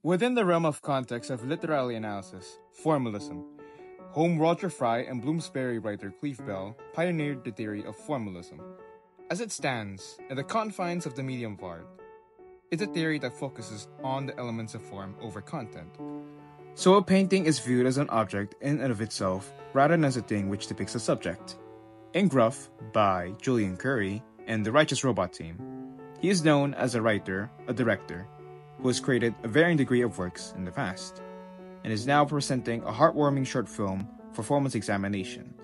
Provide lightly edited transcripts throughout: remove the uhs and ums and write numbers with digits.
Within the realm of context of literary analysis, formalism, Home Roger Fry and Bloomsbury writer Cleve Bell pioneered the theory of formalism. As it stands, in the confines of the medium of art, it's a theory that focuses on the elements of form over content. So a painting is viewed as an object in and of itself rather than as a thing which depicts a subject. In Gruff, by Julian Curry and the Righteous Robot team, he is known as a writer, a director, who has created a varying degree of works in the past, and is now presenting a heartwarming short film for performance examination.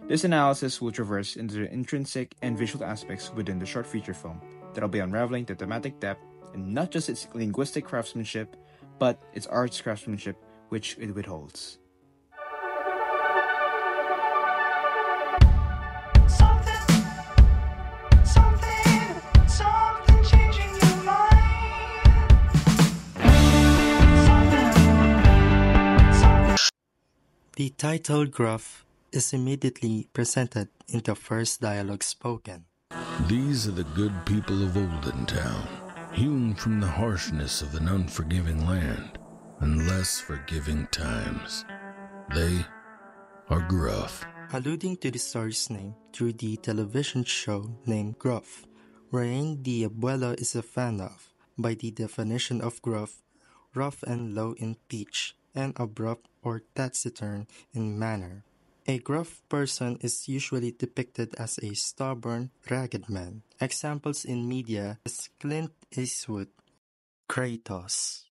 This analysis will traverse into the intrinsic and visual aspects within the short feature film that will be unraveling the thematic depth and not just its linguistic craftsmanship, but its arts craftsmanship which it withholds. The title Gruff is immediately presented in the first dialogue spoken. These are the good people of Olden Town, hewn from the harshness of an unforgiving land and less forgiving times. They are gruff. Alluding to the story's name through the television show named Gruff, wherein the abuelo is a fan of, by the definition of gruff, rough and low in pitch, and abrupt or taciturn in manner. A gruff person is usually depicted as a stubborn, ragged man. Examples in media is Clint Eastwood, Kratos,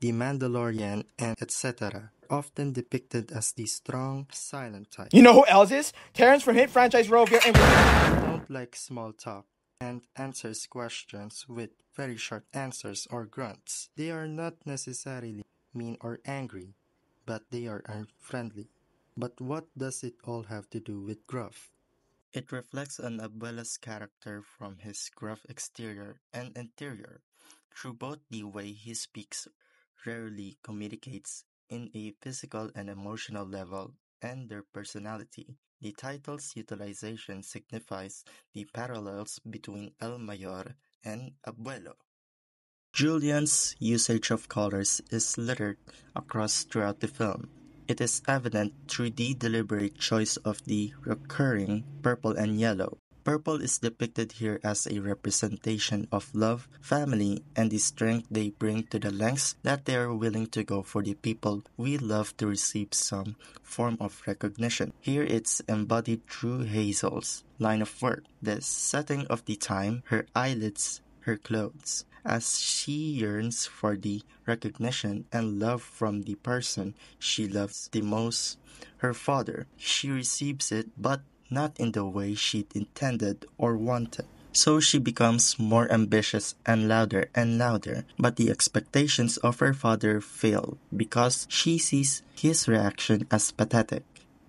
The Mandalorian, and etc., often depicted as the strong, silent type. You know who else is? Terrence from hit franchise Rovio and Don't like small talk and answers questions with very short answers or grunts. They are not necessarily mean or angry, but they are unfriendly. But what does it all have to do with gruff? It reflects an abuela's character from his gruff exterior and interior, through both the way he speaks, rarely communicates in a physical and emotional level, and their personality. The title's utilization signifies the parallels between El Mayor and Abuelo. Julian's usage of colors is littered across throughout the film. It is evident through the deliberate choice of the recurring purple and yellow. Purple is depicted here as a representation of love, family, and the strength they bring to the lengths that they are willing to go for the people we love to receive some form of recognition. Here it's embodied through Hazel's line of work, the setting of the time, her eyelids, her clothes, as she yearns for the recognition and love from the person she loves the most, her father. She receives it, but not in the way she'd intended or wanted. So she becomes more ambitious and louder, but the expectations of her father fail because she sees his reaction as pathetic.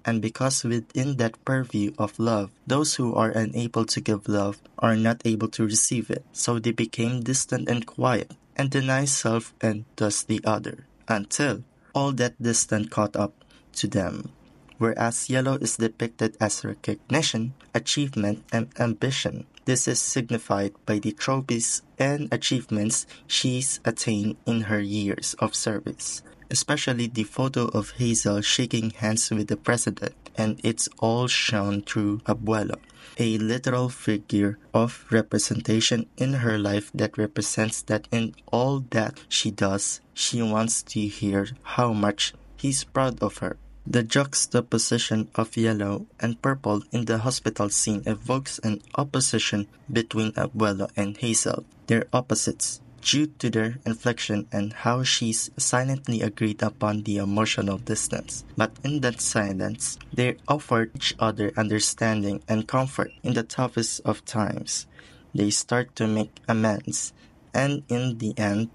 And because within that purview of love, those who are unable to give love are not able to receive it. So they became distant and quiet, and deny self and thus the other, until all that distance caught up to them. Whereas yellow is depicted as recognition, achievement, and ambition. This is signified by the trophies and achievements she's attained in her years of service. Especially the photo of Hazel shaking hands with the president, and it's all shown through Abuelo, a literal figure of representation in her life that represents that in all that she does, she wants to hear how much he's proud of her. The juxtaposition of yellow and purple in the hospital scene evokes an opposition between Abuelo and Hazel. They're opposites, due to their inflection and how she's silently agreed upon the emotional distance. But in that silence, they offer each other understanding and comfort in the toughest of times. They start to make amends, and in the end,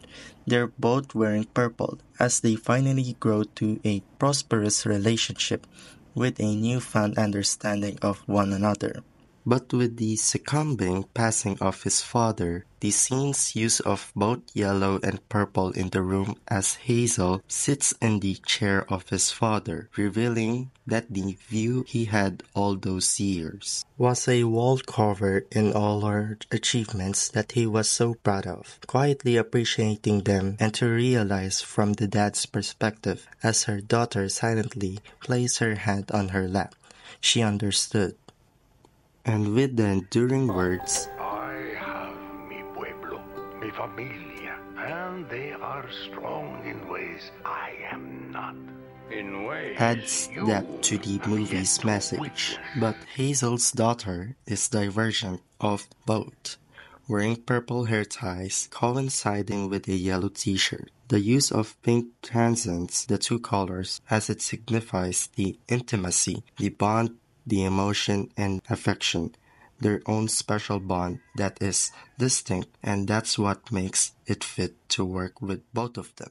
they're both wearing purple as they finally grow to a prosperous relationship with a newfound understanding of one another. But with the succumbing passing of his father, the scene's use of both yellow and purple in the room as Hazel sits in the chair of his father, revealing that the view he had all those years was a wall cover in all her achievements that he was so proud of, quietly appreciating them, and to realize from the dad's perspective as her daughter silently placed her hand on her lap. She understood. And with the enduring words, I have mi pueblo, mi familia, and they are strong in ways I am not. In ways adds you depth to the have movie's yet to message. witness. But Hazel's daughter is divergent of both, wearing purple hair ties coinciding with a yellow t-shirt. The use of pink transcends the two colors as it signifies the intimacy, the bond, the emotion and affection, their own special bond that is distinct, and that's what makes it fit to work with both of them.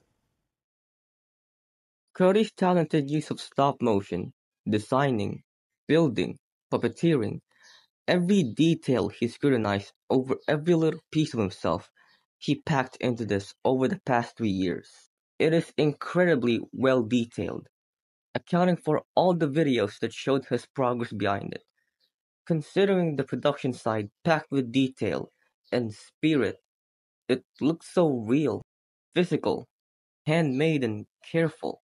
Curry's talented use of stop motion, designing, building, puppeteering, every detail he scrutinized over every little piece of himself he packed into this over the past 3 years. It is incredibly well detailed, accounting for all the videos that showed his progress behind it. Considering the production side packed with detail and spirit, it looks so real, physical, handmade and careful,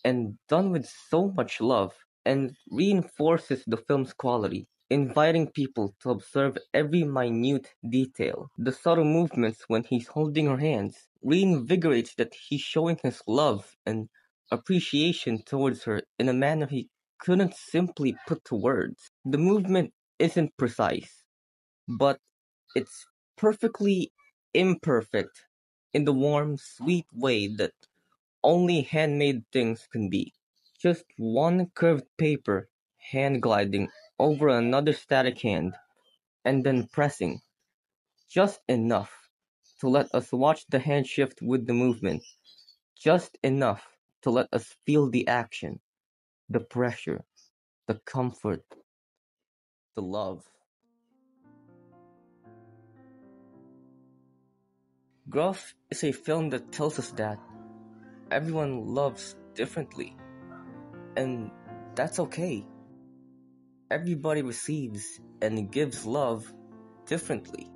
and done with so much love, and reinforces the film's quality, inviting people to observe every minute detail. The subtle movements when he's holding her hands reinvigorates that he's showing his love and appreciation towards her in a manner he couldn't simply put to words. The movement isn't precise, but it's perfectly imperfect in the warm, sweet way that only handmade things can be. Just one curved paper hand gliding over another static hand, and then pressing, just enough to let us watch the hand shift with the movement, just enough to let us feel the action, the pressure, the comfort, the love. Gruff is a film that tells us that everyone loves differently, and that's okay. Everybody receives and gives love differently.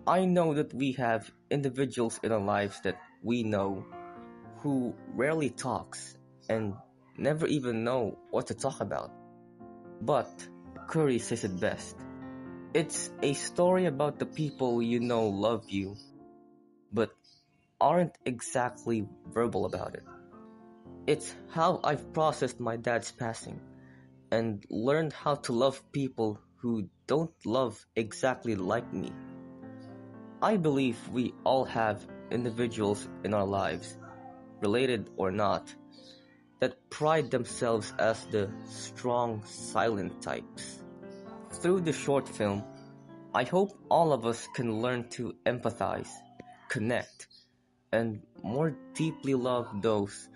I know that we have individuals in our lives that we know who rarely talks and never even know what to talk about. But Curry says it best. It's a story about the people you know love you, but aren't exactly verbal about it. It's how I've processed my dad's passing and learned how to love people who don't love exactly like me. I believe we all have individuals in our lives, related or not, that pride themselves as the strong, silent types. Through the short film, I hope all of us can learn to empathize, connect, and more deeply love those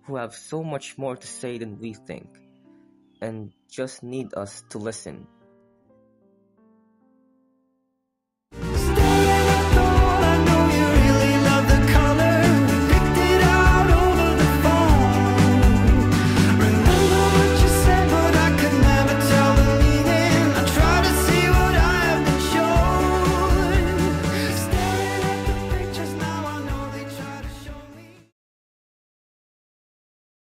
who have so much more to say than we think, and just need us to listen.